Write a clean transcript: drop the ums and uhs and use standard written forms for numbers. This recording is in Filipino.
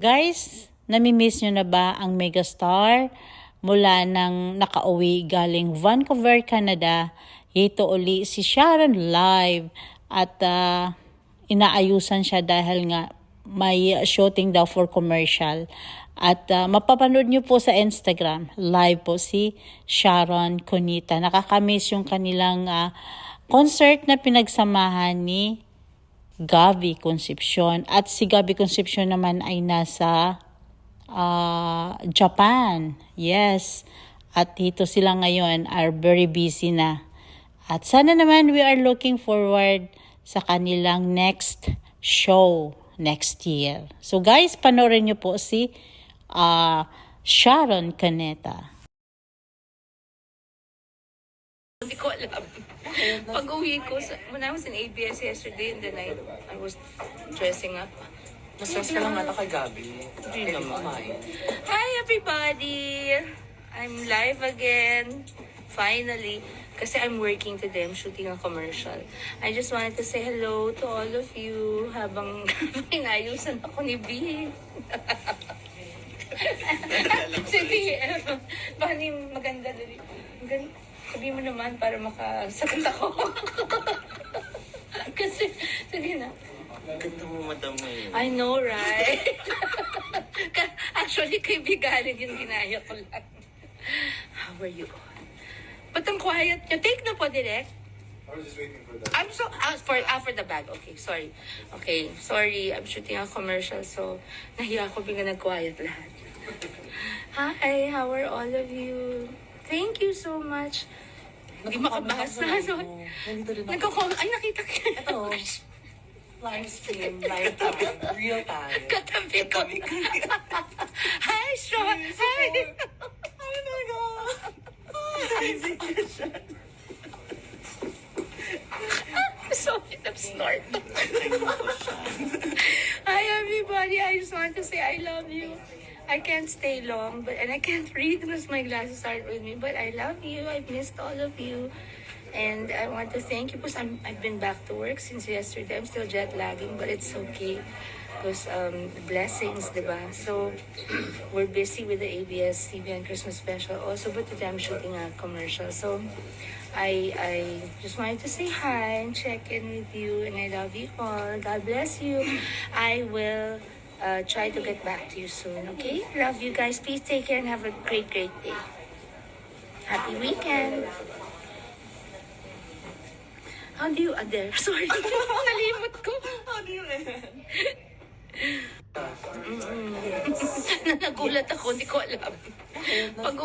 Guys, namimiss nyo na ba ang megastar? Mula nang nakauwi galing Vancouver, Canada, ito uli si Sharon live at inaayusan siya dahil nga may shooting daw for commercial. At mapapanood nyo po sa Instagram, live po si Sharon Cunita. Nakakamiss yung kanilang concert na pinagsamahan ni Gabby Concepcion. At si Gabby Concepcion naman ay nasa Japan. Yes. At dito sila ngayon are very busy na. At sana naman we are looking forward sa kanilang next show next year. So guys, panoorin nyo po si Sharon Cunita. Hindi ko alam. Pag-uwi ko, when I was in ABS yesterday and then I was dressing up. Mas ka naman kay Gabby. Hindi naman. Hi everybody! I'm live again. Finally. Kasi I'm working today. I'm shooting a commercial. I just wanted to say hello to all of you habang inayusan ako ni B. Sige, paano yung maganda dali? Sabihin mo naman para makasagot ako. Kasi, sige na. Ganda mo, madam eh. I know, right? Actually, kay Bigarin yung ginaya ko lang. How are you? Ba't ang quiet niya? Take na po, direct. I was just waiting for that. I'm so, for the bag. Okay, sorry. Okay, sorry. I'm shooting a commercial, so nahiya ako bigla nag-quiet lahat. Hi, how are all of you? Thank you so much. Hindi makabasa. Nandito rin ako. Nagko-comment. Ay, nakita ko. Ito. Live stream, live time, real time. Katabi ko. Hi, Sean. Hi. Oh my God! Crazy question. Sorry, I'm snorting. Hi, everybody. I just want to say I love you. I can't stay long, and I can't read because my glasses aren't with me. But I love you. I've missed all of you. And I want to thank you because I've been back to work since yesterday. I'm still jet lagging, but it's okay because blessings, diba? So we're busy with the ABS-CBN Christmas special also, but today I'm shooting a commercial. So I just wanted to say hi and check in with you, and I love you all. God bless you. I will try to get back to you soon, okay? Love you guys. Please take care and have a great, great day. Happy weekend. How do you adhere? Sorry. Nalimot ko. How do you end? Nagulat ako. Hindi ko alam. Pag